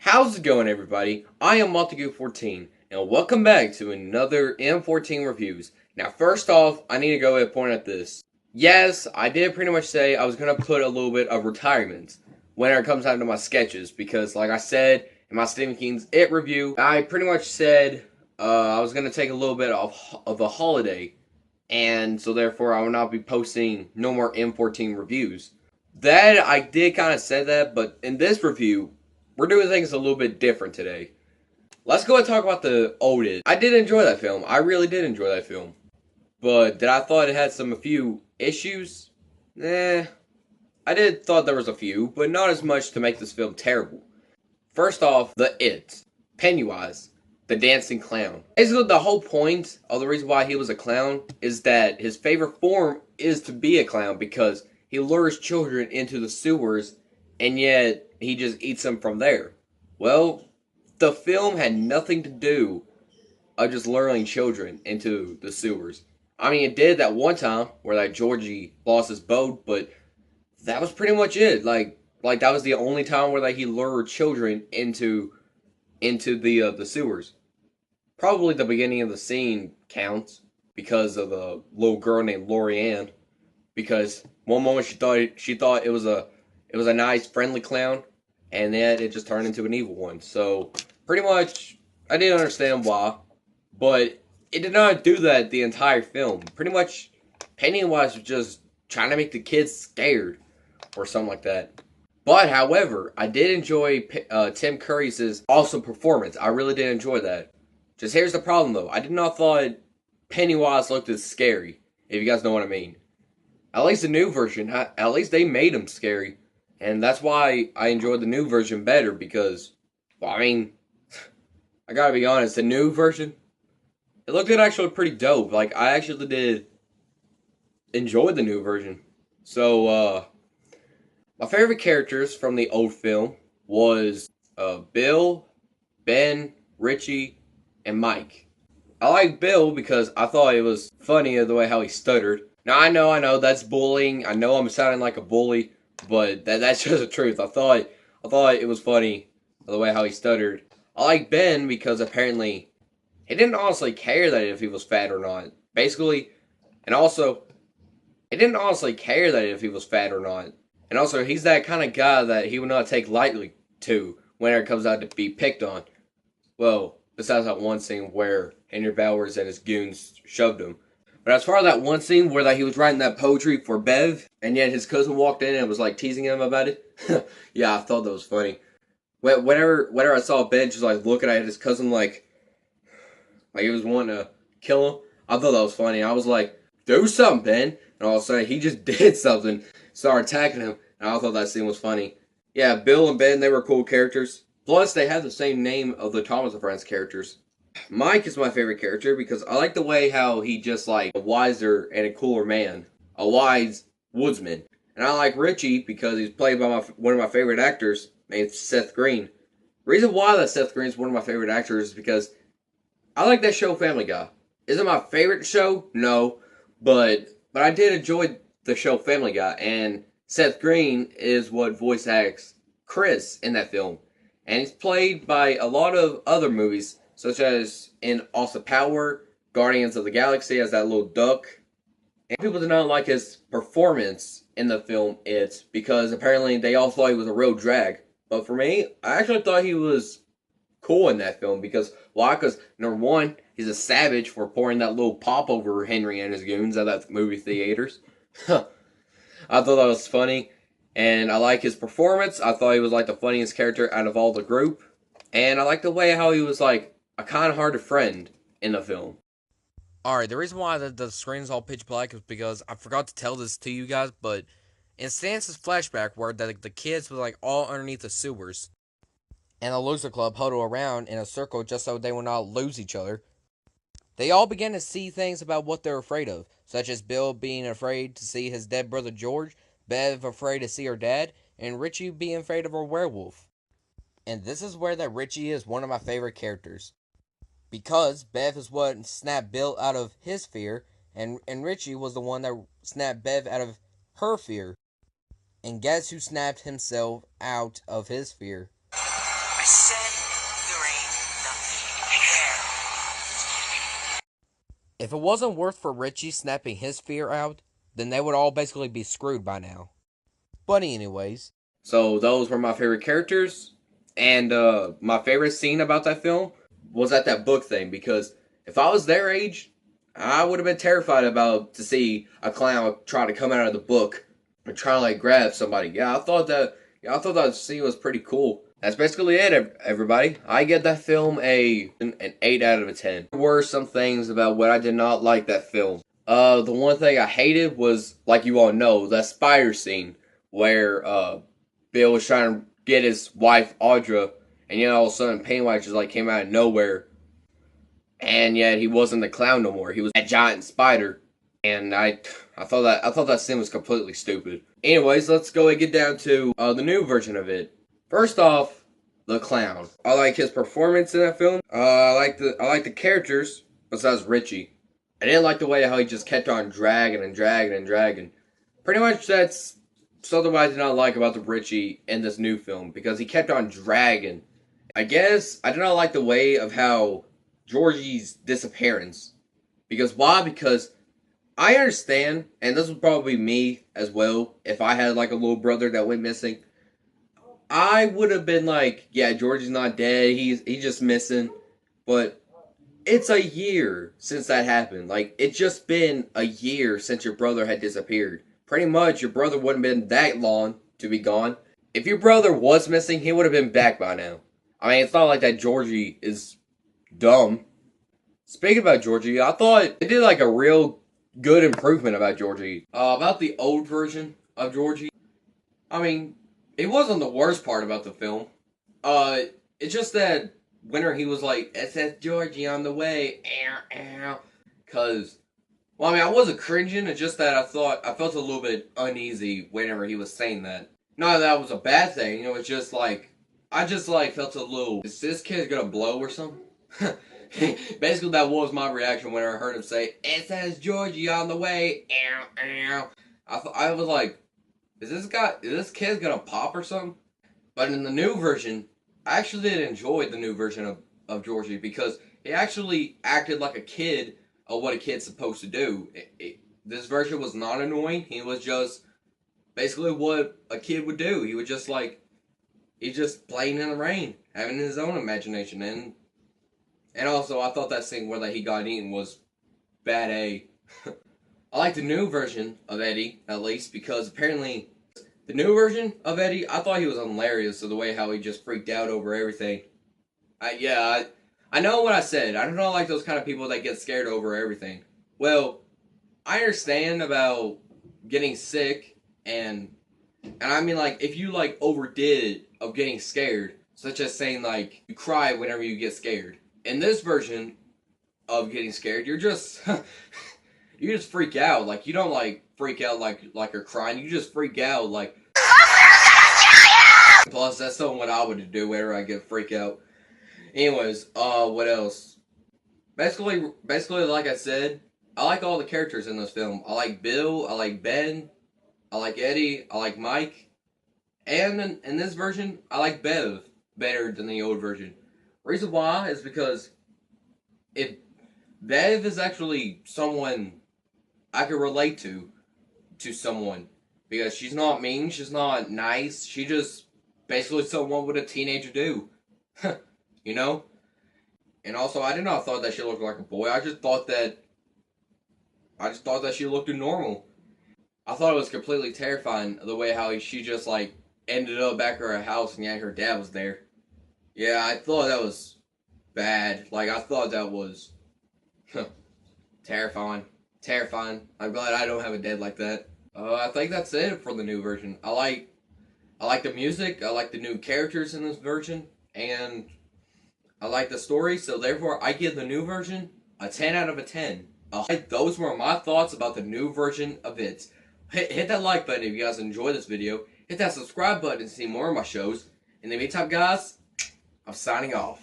How's it going, everybody? I am Montague14, and welcome back to another M14 Reviews. Now, first off, I need to go ahead and point out this. Yes, I did pretty much say I was going to put a little bit of retirement whenever it comes down to my sketches, because like I said in my Stephen King's It review, I pretty much said I was going to take a little bit of a holiday, and so therefore I will not be posting no more M14 reviews. That, I did kind of say that, but in this review, we're doing things a little bit different today. Let's go and talk about the Old It. I did enjoy that film. I really did enjoy that film. But did I thought it had a few issues? Eh, I did thought there was a few, but not as much to make this film terrible. First off, the It. Pennywise. The dancing clown. Basically, the whole point of the reason why he was a clown is that his favorite form is to be a clown because he lures children into the sewers and yet he just eats them from there. Well, the film had nothing to do of just luring children into the sewers. I mean, it did that one time where like Georgie lost his boat, but that was pretty much it. Like that was the only time where like he lured children into the sewers. Probably the beginning of the scene counts because of a little girl named Lorianne. Because one moment she thought it was a nice friendly clown, and then it just turned into an evil one. So pretty much, I didn't understand why, but it did not do that the entire film. Pretty much, Pennywise was just trying to make the kids scared or something like that. But however, I did enjoy Tim Curry's awesome performance. I really did enjoy that. Just here's the problem though. I did not thought Pennywise looked as scary. If you guys know what I mean. At least the new version, at least they made him scary. And that's why I enjoyed the new version better because, well, I mean, I gotta be honest, the new version, it looked actually pretty dope. Like, I actually did enjoy the new version. So, my favorite characters from the old film was Bill, Ben, Richie, and Mike. I like Bill because I thought it was funny the way how he stuttered. Now I know that's bullying. I know I'm sounding like a bully, but that's just the truth. I thought it was funny the way how he stuttered. I like Ben because apparently he didn't honestly care that if he was fat or not. Basically, and also he didn't honestly care that if he was fat or not. And also he's that kind of guy that he would not take lightly to whenever it comes out to be picked on. Well, besides that one scene where Henry Bowers and his goons shoved him. But as far as that one scene where he was writing that poetry for Bev, and yet his cousin walked in and was like teasing him about it, yeah, I thought that was funny. Whenever I saw Ben just like looking at his cousin like he was wanting to kill him, I thought that was funny. I was like, do something, Ben. And all of a sudden, he just did something, started attacking him, and I thought that scene was funny. Yeah, Bill and Ben, they were cool characters. Plus, they have the same name of the Thomas and Friends characters. Mike is my favorite character because I like the way how he just like a wiser and a cooler man, a wise woodsman. And I like Richie because he's played by one of my favorite actors named Seth Green. Reason why that Seth Green is one of my favorite actors is because I like that show Family Guy. Is it my favorite show? No, but I did enjoy the show Family Guy, and Seth Green is what voice acts Chris in that film, and he's played by a lot of other movies such as in Austin Power, Guardians of the Galaxy as that little duck. And people did not like his performance in the film It because apparently they all thought he was a real drag. But for me, I actually thought he was cool in that film because why? Because number one, he's a savage for pouring that little pop over Henry and his goons at that movie theaters. I thought that was funny, and I like his performance. I thought he was like the funniest character out of all the group, and I like the way how he was like a kind-hearted friend in the film. Alright, the reason why the screen is all pitch black is because I forgot to tell this to you guys, but in Stance's flashback where the kids were like all underneath the sewers, and the loser club huddle around in a circle just so they will not lose each other, they all began to see things about what they're afraid of, such as Bill being afraid to see his dead brother George, Bev afraid to see her dad, and Richie being afraid of a werewolf. And this is where that Richie is one of my favorite characters. Because Bev is what snapped Bill out of his fear, and Richie was the one that snapped Bev out of her fear. And guess who snapped himself out of his fear? I said there ain't nothing there. If it wasn't worth for Richie snapping his fear out, then they would all basically be screwed by now. But anyways. So those were my favorite characters. And my favorite scene about that film was at that book thing. Because if I was their age, I would have been terrified about to see a clown try to come out of the book and try to like grab somebody. I thought that scene was pretty cool. That's basically it, everybody. I give that film an 8 out of 10. There were some things about what I did not like that film. The one thing I hated was, like you all know, that spider scene where Bill was trying to get his wife Audra, and all of a sudden Pennywise just like came out of nowhere, and yet he wasn't the clown no more. He was a giant spider, and I thought that scene was completely stupid. Anyways, let's go and get down to the new version of it. First off, the clown. I like his performance in that film. I like the characters besides Richie. I didn't like the way how he just kept on dragging and dragging and dragging. Pretty much that's something I did not like about the Richie in this new film, because he kept on dragging. I guess I did not like the way of how Georgie's disappearance. Because why? Because I understand, and this would probably be me as well, if I had like a little brother that went missing. I would have been like, yeah, Georgie's not dead, he's just missing. But it's a year since that happened. Like, it's just been a year since your brother had disappeared. Pretty much, your brother wouldn't have been that long to be gone. If your brother was missing, he would have been back by now. I mean, it's not like that Georgie is dumb. Speaking about Georgie, I thought it did like a real good improvement about Georgie. About the old version of Georgie. I mean, it wasn't the worst part about the film. It's just that whenever he was like, SS Georgie on the way, ow, ow. Cause, well, I mean, I wasn't cringing, it's just that I felt a little bit uneasy whenever he was saying that. Not that was a bad thing, it's just like, I just like felt a little, is this kid gonna blow or something? Basically, that was my reaction when I heard him say, SS Georgie on the way, ow, ow. I was like, is this kid gonna pop or something? But in the new version, I actually did enjoy the new version of Georgie, because he actually acted like a kid of what a kid's supposed to do. This version was not annoying. He was just basically what a kid would do. He would just he's just playing in the rain, having his own imagination. And also, I thought that scene where he got eaten was bad A. I like the new version of Eddie, at least, because apparently the new version of Eddie, I thought he was hilarious of the way how he just freaked out over everything. I know what I said. I don't like those kind of people that get scared over everything. Well, I understand about getting sick, and I mean, like, if you, like, overdid of getting scared, such as saying, like, you cry whenever you get scared. In this version of getting scared, you're just, you just freak out. Like, you don't, like, freak out like you're crying. You just freak out, like, plus, that's something what I would do whenever I get freak out. Anyways, what else? Basically, like I said, I like all the characters in this film. I like Bill, I like Ben, I like Eddie, I like Mike, and in this version, I like Bev better than the old version. Reason why is because if Bev is actually someone I could relate to someone, because she's not mean, she's not nice, she just basically someone what a teenager do, you know? And also, I did not thought that she looked like a boy. I just thought that she looked normal. I thought it was completely terrifying the way how she just like ended up back at her house and yet her dad was there. Yeah, I thought that was bad. Like, I thought that was terrifying. Terrifying. I'm glad I don't have a dad like that. I think that's it for the new version. I like the music. I like the new characters in this version, and I like the story. So therefore, I give the new version a 10 out of a 10. Those were my thoughts about the new version of it. Hit that like button if you guys enjoyed this video. Hit that subscribe button to see more of my shows. In the meantime, guys, I'm signing off.